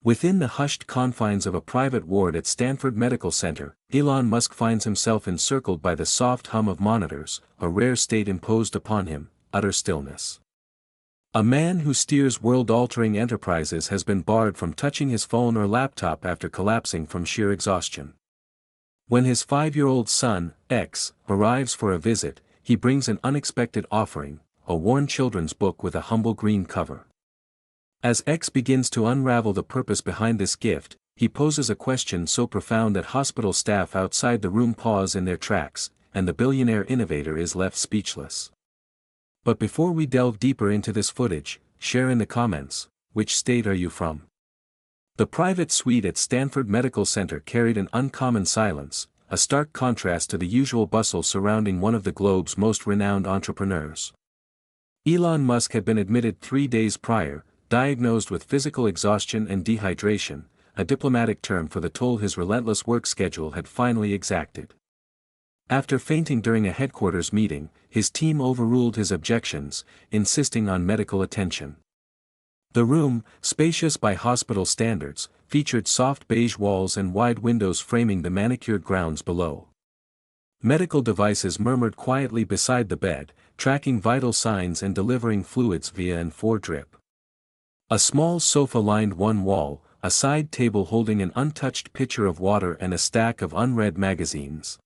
Within the hushed confines of a private ward at Stanford Medical Center, Elon Musk finds himself encircled by the soft hum of monitors, a rare state imposed upon him, utter stillness. A man who steers world-altering enterprises has been barred from touching his phone or laptop after collapsing from sheer exhaustion. When his 5-year-old son, X, arrives for a visit, he brings an unexpected offering, a worn children's book with a humble green cover. As X begins to unravel the purpose behind this gift, he poses a question so profound that hospital staff outside the room pause in their tracks, and the billionaire innovator is left speechless. But before we delve deeper into this footage, share in the comments, which state are you from? The private suite at Stanford Medical Center carried an uncommon silence, a stark contrast to the usual bustle surrounding one of the globe's most renowned entrepreneurs. Elon Musk had been admitted 3 days prior, diagnosed with physical exhaustion and dehydration, a diplomatic term for the toll his relentless work schedule had finally exacted. After fainting during a headquarters meeting, his team overruled his objections, insisting on medical attention. The room, spacious by hospital standards, featured soft beige walls and wide windows framing the manicured grounds below. Medical devices murmured quietly beside the bed, tracking vital signs and delivering fluids via an IV drip. A small sofa lined one wall, a side table holding an untouched pitcher of water and a stack of unread magazines.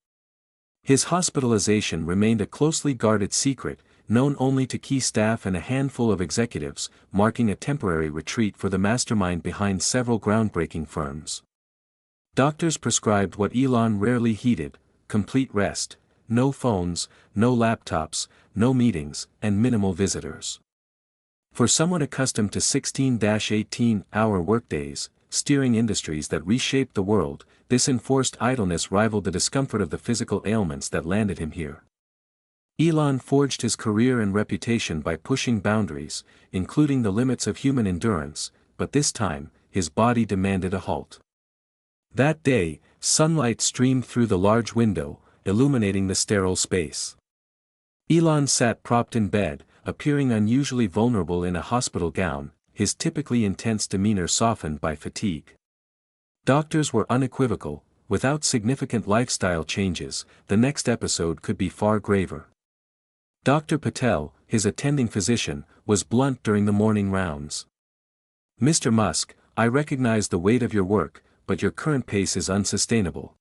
His hospitalization remained a closely guarded secret, known only to key staff and a handful of executives, marking a temporary retreat for the mastermind behind several groundbreaking firms. Doctors prescribed what Elon rarely heeded: complete rest, no phones, no laptops, no meetings, and minimal visitors. For someone accustomed to 16-18-hour workdays, steering industries that reshaped the world, this enforced idleness rivaled the discomfort of the physical ailments that landed him here. Elon forged his career and reputation by pushing boundaries, including the limits of human endurance, but this time, his body demanded a halt. That day, sunlight streamed through the large window, illuminating the sterile space. Elon sat propped in bed, appearing unusually vulnerable in a hospital gown, his typically intense demeanor softened by fatigue. Doctors were unequivocal: without significant lifestyle changes, the next episode could be far graver. Dr. Patel, his attending physician, was blunt during the morning rounds. "Mr. Musk, I recognize the weight of your work, but your current pace is unsustainable.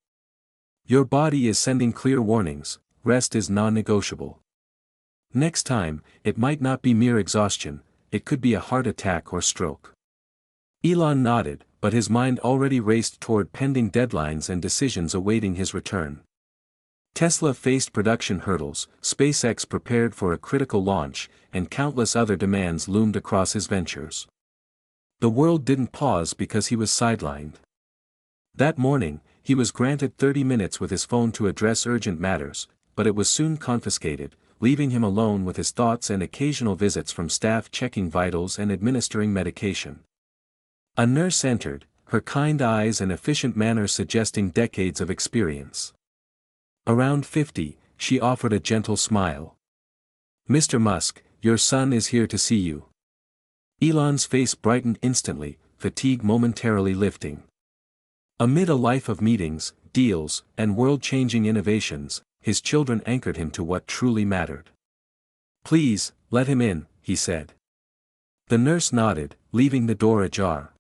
Your body is sending clear warnings: rest is non-negotiable. Next time, it might not be mere exhaustion, it could be a heart attack or stroke." Elon nodded, but his mind already raced toward pending deadlines and decisions awaiting his return. Tesla faced production hurdles, SpaceX prepared for a critical launch, and countless other demands loomed across his ventures. The world didn't pause because he was sidelined. That morning, he was granted 30 minutes with his phone to address urgent matters, but it was soon confiscated, leaving him alone with his thoughts and occasional visits from staff checking vitals and administering medication. A nurse entered, her kind eyes and efficient manner suggesting decades of experience. Around 50, she offered a gentle smile. "Mr. Musk, your son is here to see you." Elon's face brightened instantly, fatigue momentarily lifting. Amid a life of meetings, deals, and world-changing innovations, his children anchored him to what truly mattered. "Please, let him in," he said. The nurse nodded, leaving the door ajar.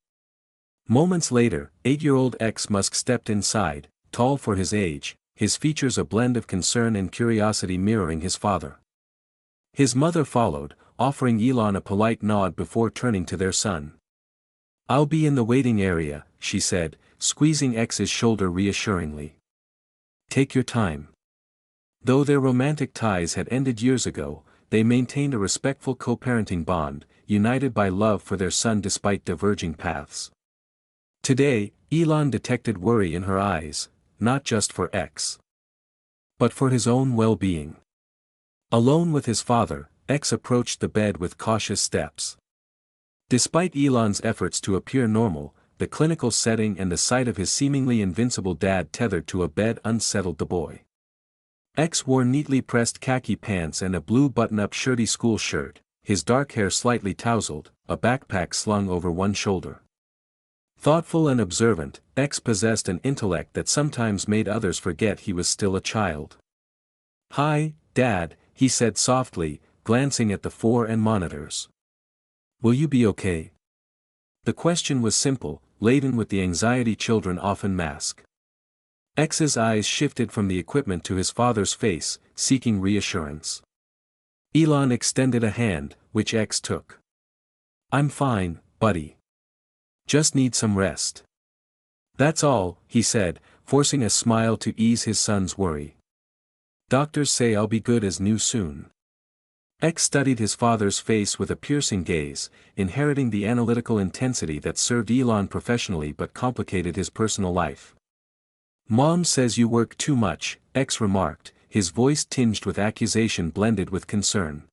Moments later, 8-year-old X Musk stepped inside, tall for his age, his features a blend of concern and curiosity mirroring his father. His mother followed, offering Elon a polite nod before turning to their son. "I'll be in the waiting area," she said, squeezing X's shoulder reassuringly. "Take your time." Though their romantic ties had ended years ago, they maintained a respectful co-parenting bond, united by love for their son despite diverging paths. Today, Elon detected worry in her eyes, not just for X, but for his own well-being. Alone with his father, X approached the bed with cautious steps. Despite Elon's efforts to appear normal, the clinical setting and the sight of his seemingly invincible dad tethered to a bed unsettled the boy. X wore neatly pressed khaki pants and a blue button-up shirty school shirt, his dark hair slightly tousled, a backpack slung over one shoulder. Thoughtful and observant, X possessed an intellect that sometimes made others forget he was still a child. "Hi, Dad," he said softly, glancing at the 4 and monitors. "Will you be okay?" The question was simple, laden with the anxiety children often mask. X's eyes shifted from the equipment to his father's face, seeking reassurance. Elon extended a hand, which X took. "I'm fine, buddy. Just need some rest." "That's all," he said, forcing a smile to ease his son's worry. "Doctors say I'll be good as new soon." X studied his father's face with a piercing gaze, inheriting the analytical intensity that served Elon professionally but complicated his personal life. "Mom says you work too much," X remarked, his voice tinged with accusation blended with concern.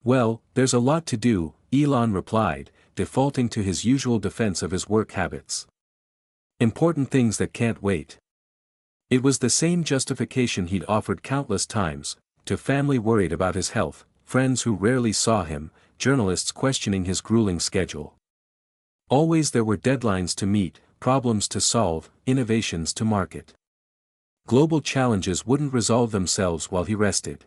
"Well, there's a lot to do," Elon replied, defaulting to his usual defense of his work habits. "Important things that can't wait." It was the same justification he'd offered countless times, to family worried about his health, friends who rarely saw him, journalists questioning his grueling schedule. Always there were deadlines to meet, problems to solve, innovations to market. Global challenges wouldn't resolve themselves while he rested.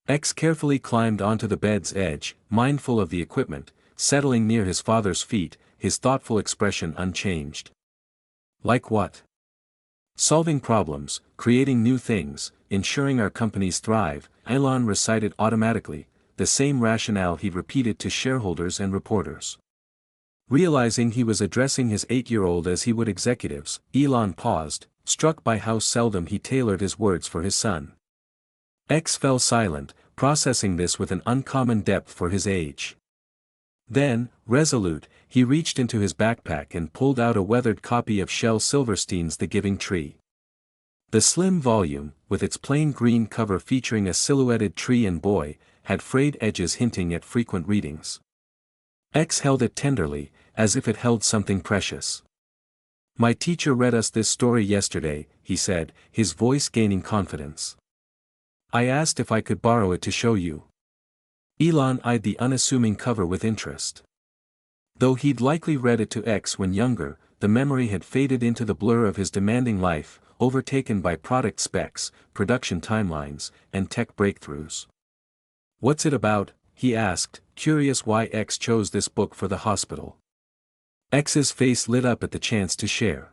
X carefully climbed onto the bed's edge, mindful of the equipment, settling near his father's feet, his thoughtful expression unchanged. "Like what?" "Solving problems, creating new things, ensuring our companies thrive," Elon recited automatically, the same rationale he'd repeated to shareholders and reporters. Realizing he was addressing his 8-year-old as he would executives, Elon paused, struck by how seldom he tailored his words for his son. X fell silent, processing this with an uncommon depth for his age. Then, resolute, he reached into his backpack and pulled out a weathered copy of Shel Silverstein's The Giving Tree. The slim volume, with its plain green cover featuring a silhouetted tree and boy, had frayed edges hinting at frequent readings. X held it tenderly, as if it held something precious. "My teacher read us this story yesterday," he said, his voice gaining confidence. "I asked if I could borrow it to show you." Elon eyed the unassuming cover with interest. Though he'd likely read it to X when younger, the memory had faded into the blur of his demanding life, overtaken by product specs, production timelines, and tech breakthroughs. "What's it about?" he asked, curious why X chose this book for the hospital. X's face lit up at the chance to share.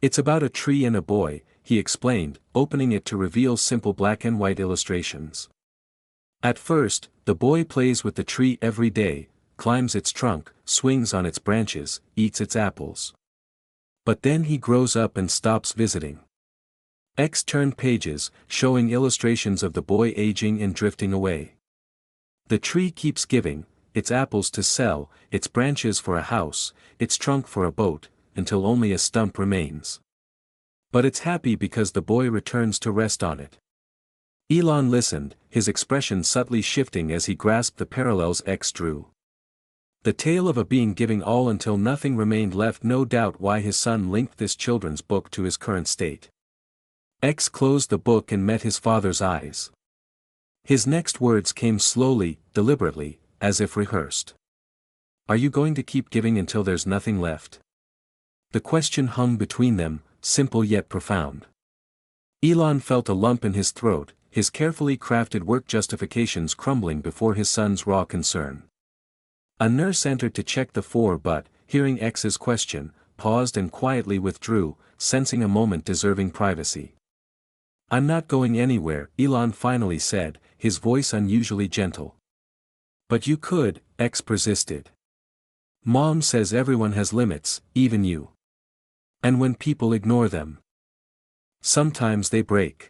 "It's about a tree and a boy," he explained, opening it to reveal simple black and white illustrations. At first, the boy plays with the tree every day, climbs its trunk, swings on its branches, eats its apples. But then he grows up and stops visiting. X turned pages, showing illustrations of the boy aging and drifting away. The tree keeps giving, its apples to sell, its branches for a house, its trunk for a boat, until only a stump remains. But it's happy because the boy returns to rest on it. Elon listened, his expression subtly shifting as he grasped the parallels X drew. The tale of a being giving all until nothing remained left, no doubt why his son linked this children's book to his current state. X closed the book and met his father's eyes. His next words came slowly, deliberately, as if rehearsed. "Are you going to keep giving until there's nothing left?" The question hung between them, simple yet profound. Elon felt a lump in his throat, his carefully crafted work justifications crumbling before his son's raw concern. A nurse entered to check the 4 but, hearing X's question, paused and quietly withdrew, sensing a moment deserving privacy. "I'm not going anywhere," Elon finally said, his voice unusually gentle. "But you could," X persisted. "Mom says everyone has limits, even you. And when people ignore them, sometimes they break."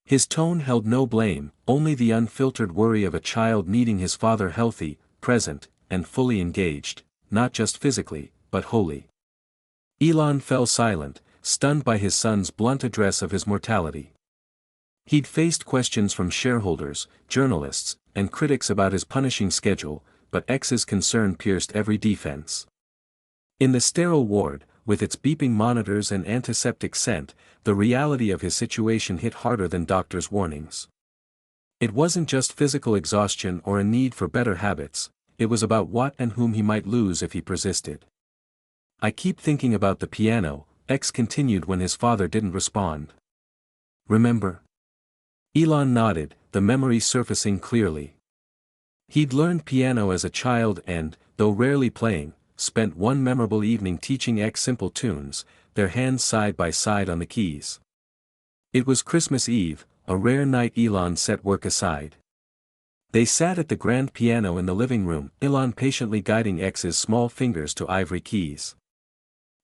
His tone held no blame, only the unfiltered worry of a child needing his father healthy, present, and fully engaged, not just physically, but wholly. Elon fell silent, stunned by his son's blunt address of his mortality. He'd faced questions from shareholders, journalists, and critics about his punishing schedule, but X's concern pierced every defense. In the sterile ward, with its beeping monitors and antiseptic scent, the reality of his situation hit harder than doctors' warnings. It wasn't just physical exhaustion or a need for better habits, it was about what and whom he might lose if he persisted. I keep thinking about the piano, X continued when his father didn't respond. Remember? Elon nodded, the memory surfacing clearly. He'd learned piano as a child and, though rarely playing, spent one memorable evening teaching X simple tunes, their hands side by side on the keys. It was Christmas Eve, a rare night Elon set work aside. They sat at the grand piano in the living room, Elon patiently guiding X's small fingers to ivory keys.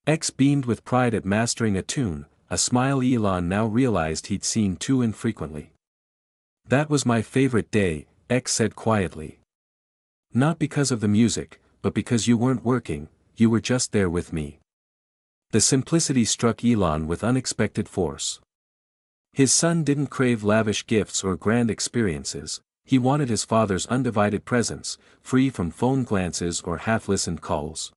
X beamed with pride at mastering a tune, a smile Elon now realized he'd seen too infrequently. That was my favorite day, X said quietly. Not because of the music, but because you weren't working, you were just there with me. The simplicity struck Elon with unexpected force. His son didn't crave lavish gifts or grand experiences, he wanted his father's undivided presence, free from phone glances or half-listened calls.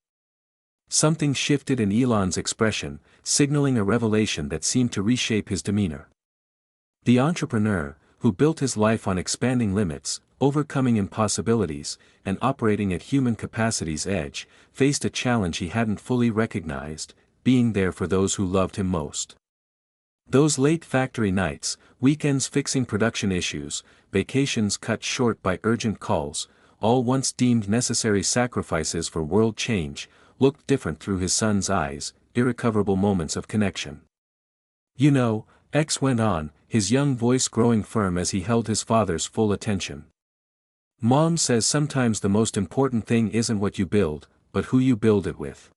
Something shifted in Elon's expression, signaling a revelation that seemed to reshape his demeanor. The entrepreneur, who built his life on expanding limits, overcoming impossibilities, and operating at human capacity's edge, faced a challenge he hadn't fully recognized, being there for those who loved him most. Those late factory nights, weekends fixing production issues, vacations cut short by urgent calls, all once deemed necessary sacrifices for world change, looked different through his son's eyes, irrecoverable moments of connection. You know, X went on, his young voice growing firm as he held his father's full attention. Mom says sometimes the most important thing isn't what you build, but who you build it with.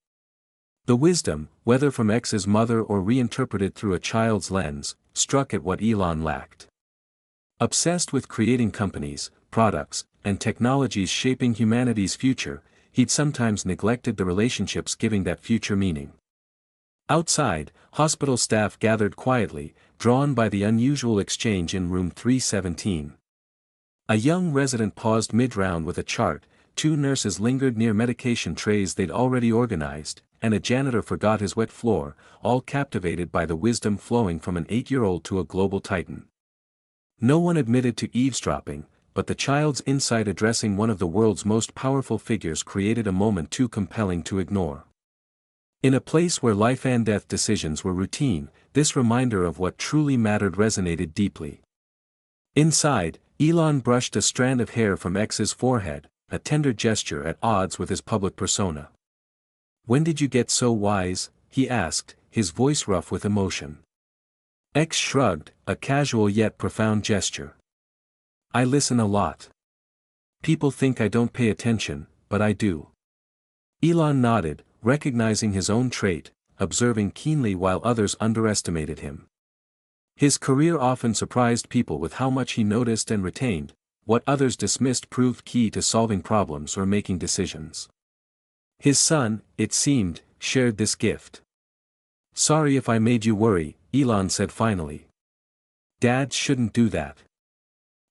The wisdom, whether from X's mother or reinterpreted through a child's lens, struck at what Elon lacked. Obsessed with creating companies, products, and technologies shaping humanity's future, he'd sometimes neglected the relationships giving that future meaning. Outside, hospital staff gathered quietly, drawn by the unusual exchange in room 317. A young resident paused mid-round with a chart, 2 nurses lingered near medication trays they'd already organized, and a janitor forgot his wet floor, all captivated by the wisdom flowing from an 8-year-old to a global titan. No one admitted to eavesdropping, but the child's insight addressing one of the world's most powerful figures created a moment too compelling to ignore. In a place where life and death decisions were routine, this reminder of what truly mattered resonated deeply. Inside, Elon brushed a strand of hair from X's forehead, a tender gesture at odds with his public persona. "When did you get so wise?" he asked, his voice rough with emotion. X shrugged, a casual yet profound gesture. "I listen a lot. People think I don't pay attention, but I do." Elon nodded, recognizing his own trait, observing keenly while others underestimated him. His career often surprised people with how much he noticed and retained, what others dismissed proved key to solving problems or making decisions. His son, it seemed, shared this gift. "Sorry if I made you worry," Elon said finally. "Dads shouldn't do that."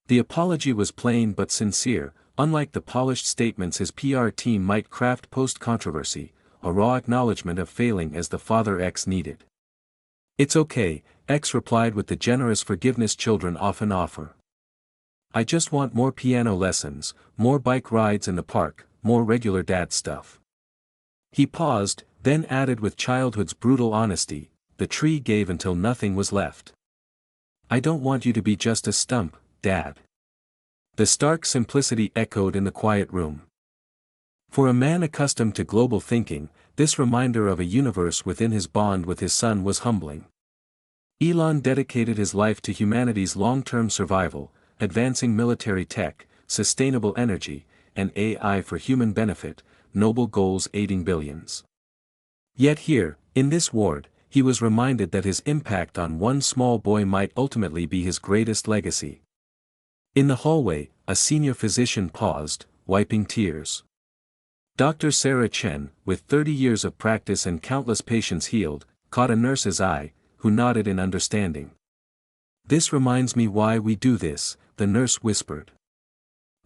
The apology was plain but sincere, unlike the polished statements his PR team might craft post-controversy, a raw acknowledgement of failing as the father X needed. "It's okay," X replied with the generous forgiveness children often offer. "I just want more piano lessons, more bike rides in the park, more regular dad stuff." He paused, then added with childhood's brutal honesty, "The tree gave until nothing was left. I don't want you to be just a stump, Dad." The stark simplicity echoed in the quiet room. For a man accustomed to global thinking, this reminder of a universe within his bond with his son was humbling. Elon dedicated his life to humanity's long-term survival, advancing military tech, sustainable energy, and AI for human benefit, noble goals aiding billions. Yet here, in this ward, he was reminded that his impact on one small boy might ultimately be his greatest legacy. In the hallway, a senior physician paused, wiping tears. Dr. Sarah Chen, with 30 years of practice and countless patients healed, caught a nurse's eye, who nodded in understanding. "This reminds me why we do this," the nurse whispered.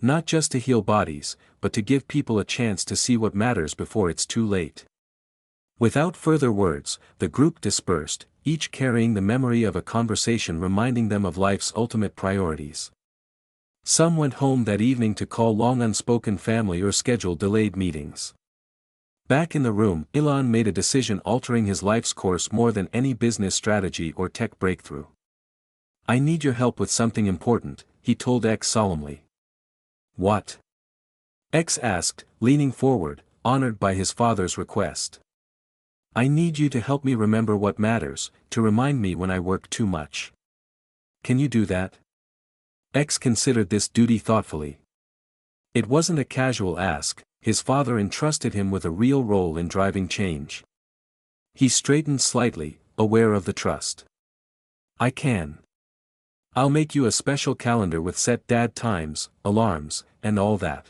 "Not just to heal bodies, but to give people a chance to see what matters before it's too late." Without further words, the group dispersed, each carrying the memory of a conversation reminding them of life's ultimate priorities. Some went home that evening to call long unspoken family or schedule delayed meetings. Back in the room, Elon made a decision altering his life's course more than any business strategy or tech breakthrough. "I need your help with something important," he told X solemnly. "What?" X asked, leaning forward, honored by his father's request. "I need you to help me remember what matters, to remind me when I work too much. Can you do that?" X considered this duty thoughtfully. It wasn't a casual ask, his father entrusted him with a real role in driving change. He straightened slightly, aware of the trust. "I can. I'll make you a special calendar with set dad times, alarms, and all that."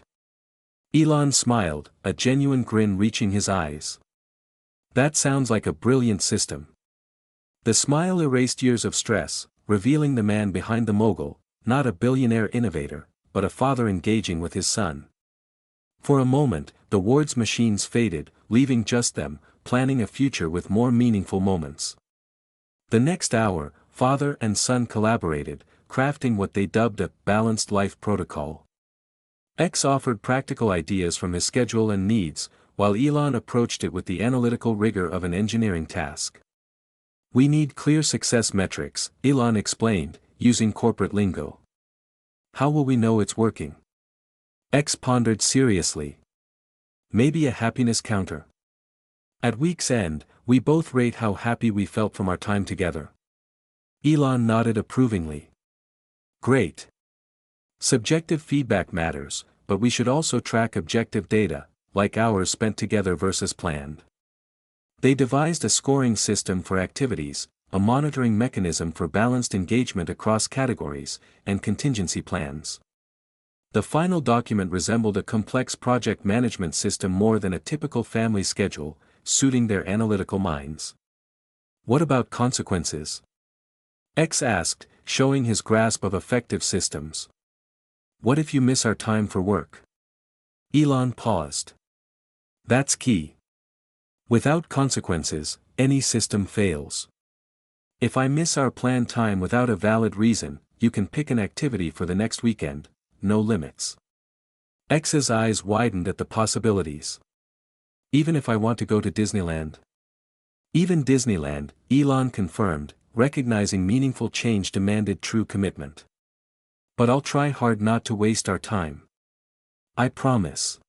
Elon smiled, a genuine grin reaching his eyes. "That sounds like a brilliant system." The smile erased years of stress, revealing the man behind the mogul, not a billionaire innovator, but a father engaging with his son. For a moment, the words machines faded, leaving just them, planning a future with more meaningful moments. The next hour, father and son collaborated, crafting what they dubbed a balanced life protocol. X offered practical ideas from his schedule and needs, while Elon approached it with the analytical rigor of an engineering task. "We need clear success metrics," Elon explained, using corporate lingo. "How will we know it's working?" X pondered seriously. "Maybe a happiness counter. At week's end, we both rate how happy we felt from our time together." Elon nodded approvingly. "Great. Subjective feedback matters, but we should also track objective data, like hours spent together versus planned." They devised a scoring system for activities, a monitoring mechanism for balanced engagement across categories, and contingency plans. The final document resembled a complex project management system more than a typical family schedule, suiting their analytical minds. "What about consequences?" X asked, showing his grasp of effective systems. "What if you miss our time for work?" Elon paused. "That's key. Without consequences, any system fails. If I miss our planned time without a valid reason, you can pick an activity for the next weekend. No limits." X's eyes widened at the possibilities. "Even if I want to go to Disneyland?" "Even Disneyland," Elon confirmed, recognizing meaningful change demanded true commitment. "But I'll try hard not to waste our time. I promise."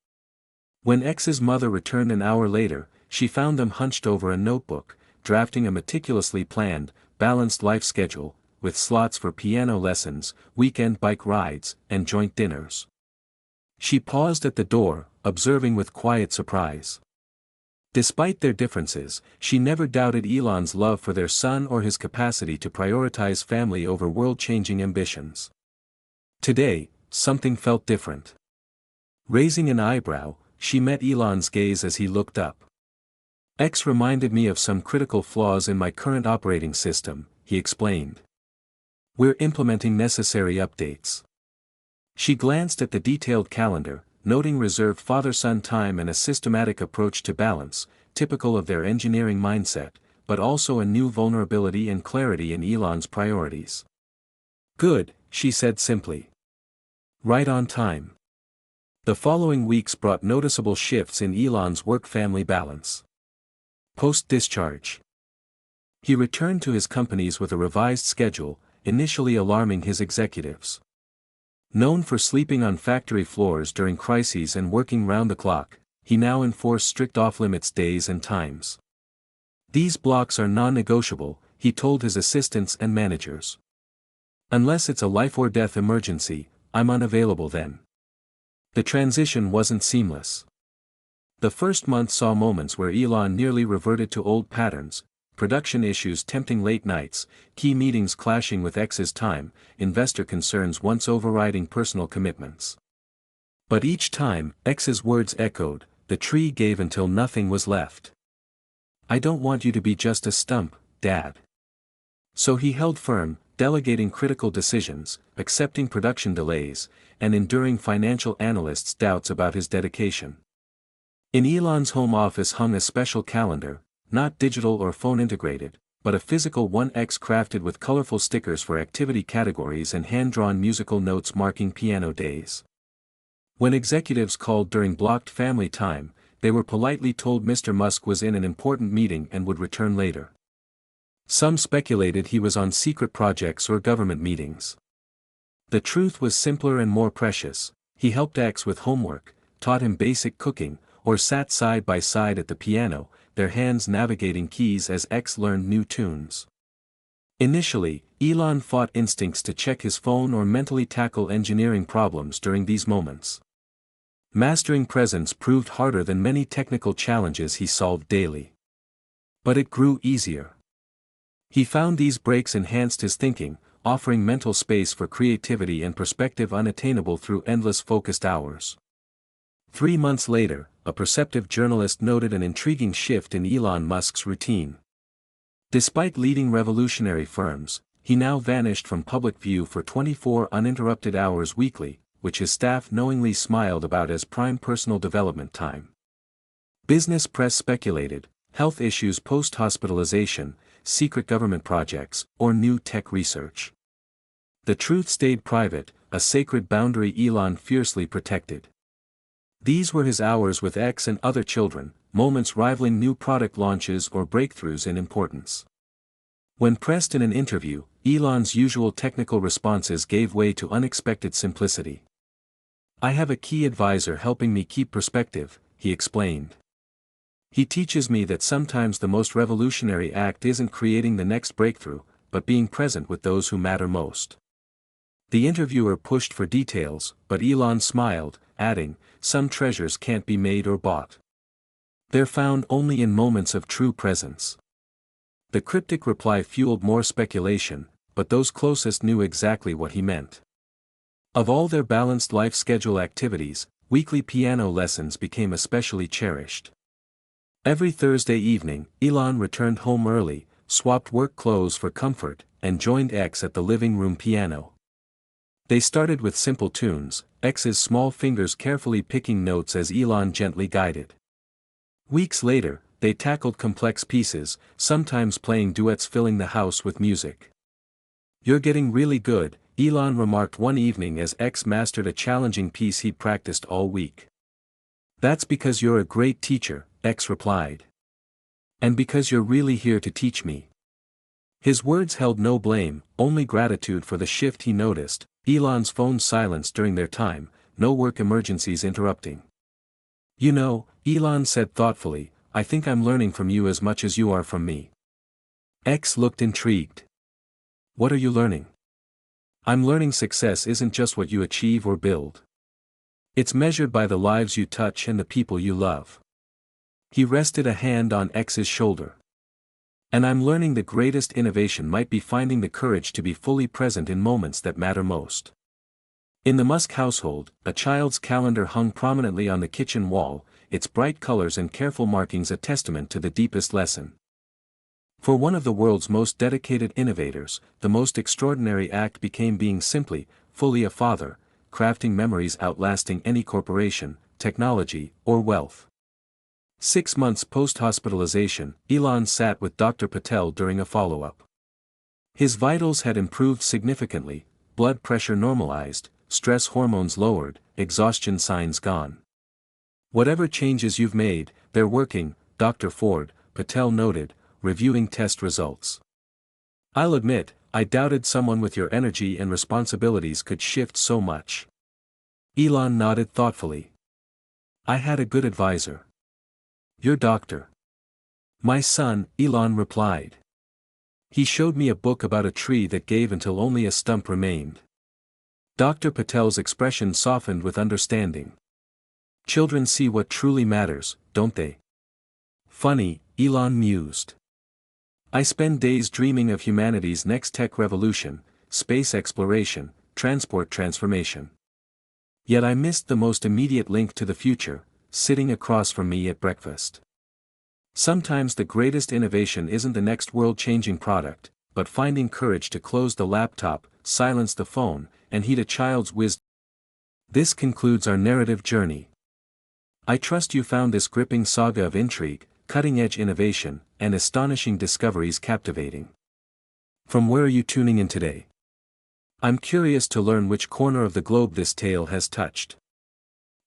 When X's mother returned an hour later, she found them hunched over a notebook, drafting a meticulously planned, balanced life schedule, with slots for piano lessons, weekend bike rides, and joint dinners. She paused at the door, observing with quiet surprise. Despite their differences, she never doubted Elon's love for their son or his capacity to prioritize family over world-changing ambitions. Today, something felt different. Raising an eyebrow, she met Elon's gaze as he looked up. "X reminded me of some critical flaws in my current operating system," he explained. "We're implementing necessary updates." She glanced at the detailed calendar, noting reserved father-son time and a systematic approach to balance, typical of their engineering mindset, but also a new vulnerability and clarity in Elon's priorities. "Good," she said simply. "Right on time." The following weeks brought noticeable shifts in Elon's work-family balance. Post-discharge. He returned to his companies with a revised schedule, initially alarming his executives. Known for sleeping on factory floors during crises and working round the clock, he now enforced strict off-limits days and times. "These blocks are non-negotiable," he told his assistants and managers. "Unless it's a life-or-death emergency, I'm unavailable then." The transition wasn't seamless. The first month saw moments where Elon nearly reverted to old patterns, production issues tempting late nights, key meetings clashing with X's time, investor concerns once overriding personal commitments. But each time, X's words echoed, "The tree gave until nothing was left. I don't want you to be just a stump, Dad." So he held firm, delegating critical decisions, accepting production delays, and enduring financial analysts' doubts about his dedication. In Elon's home office hung a special calendar, not digital or phone integrated, but a physical one X crafted with colorful stickers for activity categories and hand-drawn musical notes marking piano days. When executives called during blocked family time, they were politely told Mr. Musk was in an important meeting and would return later. Some speculated he was on secret projects or government meetings. The truth was simpler and more precious. He helped X with homework, taught him basic cooking, or sat side by side at the piano, their hands navigating keys as X learned new tunes. Initially, Elon fought instincts to check his phone or mentally tackle engineering problems during these moments. Mastering presence proved harder than many technical challenges he solved daily. But it grew easier. He found these breaks enhanced his thinking, offering mental space for creativity and perspective unattainable through endless focused hours. 3 months later, a perceptive journalist noted an intriguing shift in Elon Musk's routine. Despite leading revolutionary firms, he now vanished from public view for 24 uninterrupted hours weekly, which his staff knowingly smiled about as prime personal development time. Business press speculated, health issues post-hospitalization, secret government projects, or new tech research. The truth stayed private, a sacred boundary Elon fiercely protected. These were his hours with X and other children, moments rivaling new product launches or breakthroughs in importance. When pressed in an interview, Elon's usual technical responses gave way to unexpected simplicity. "I have a key advisor helping me keep perspective," he explained. "He teaches me that sometimes the most revolutionary act isn't creating the next breakthrough, but being present with those who matter most." The interviewer pushed for details, but Elon smiled, adding, "Some treasures can't be made or bought. They're found only in moments of true presence." The cryptic reply fueled more speculation, but those closest knew exactly what he meant. Of all their balanced life schedule activities, weekly piano lessons became especially cherished. Every Thursday evening, Elon returned home early, swapped work clothes for comfort, and joined X at the living room piano. They started with simple tunes, X's small fingers carefully picking notes as Elon gently guided. Weeks later, they tackled complex pieces, sometimes playing duets filling the house with music. "You're getting really good," Elon remarked one evening as X mastered a challenging piece he'd practiced all week. "That's because you're a great teacher," X replied. "And because you're really here to teach me." His words held no blame, only gratitude for the shift he noticed. Elon's phone silenced during their time, no work emergencies interrupting. "You know," Elon said thoughtfully, "I think I'm learning from you as much as you are from me." X looked intrigued. "What are you learning?" "I'm learning success isn't just what you achieve or build. It's measured by the lives you touch and the people you love." He rested a hand on X's shoulder. "And I'm learning the greatest innovation might be finding the courage to be fully present in moments that matter most." In the Musk household, a child's calendar hung prominently on the kitchen wall, its bright colors and careful markings a testament to the deepest lesson. For one of the world's most dedicated innovators, the most extraordinary act became being simply, fully a father, crafting memories outlasting any corporation, technology, or wealth. 6 months post-hospitalization, Elon sat with Dr. Patel during a follow-up. His vitals had improved significantly, blood pressure normalized, stress hormones lowered, exhaustion signs gone. "Whatever changes you've made, they're working," Dr. Ford, Patel noted, reviewing test results. "I'll admit, I doubted someone with your energy and responsibilities could shift so much." Elon nodded thoughtfully. "I had a good advisor." "Your doctor?" "My son," Elon replied. "He showed me a book about a tree that gave until only a stump remained." Dr. Patel's expression softened with understanding. "Children see what truly matters, don't they?" "Funny," Elon mused. "I spend days dreaming of humanity's next tech revolution, space exploration, transport transformation. Yet I missed the most immediate link to the future, sitting across from me at breakfast." Sometimes the greatest innovation isn't the next world-changing product, but finding courage to close the laptop, silence the phone, and heed a child's wisdom. This concludes our narrative journey. I trust you found this gripping saga of intrigue, cutting-edge innovation, and astonishing discoveries captivating. From where are you tuning in today? I'm curious to learn which corner of the globe this tale has touched.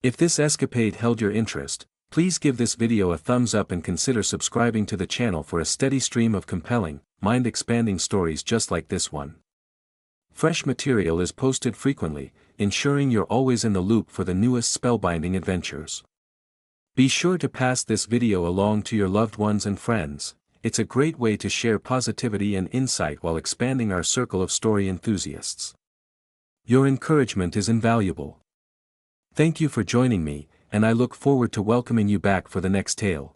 If this escapade held your interest, Please give this video a thumbs up and consider subscribing to the channel for a steady stream of compelling, mind-expanding stories just like this one. Fresh material is posted frequently, ensuring you're always in the loop for the newest spellbinding adventures. Be sure to pass this video along to your loved ones and friends. It's a great way to share positivity and insight while expanding our circle of story enthusiasts. Your encouragement is invaluable. Thank you for joining me, and I look forward to welcoming you back for the next tale.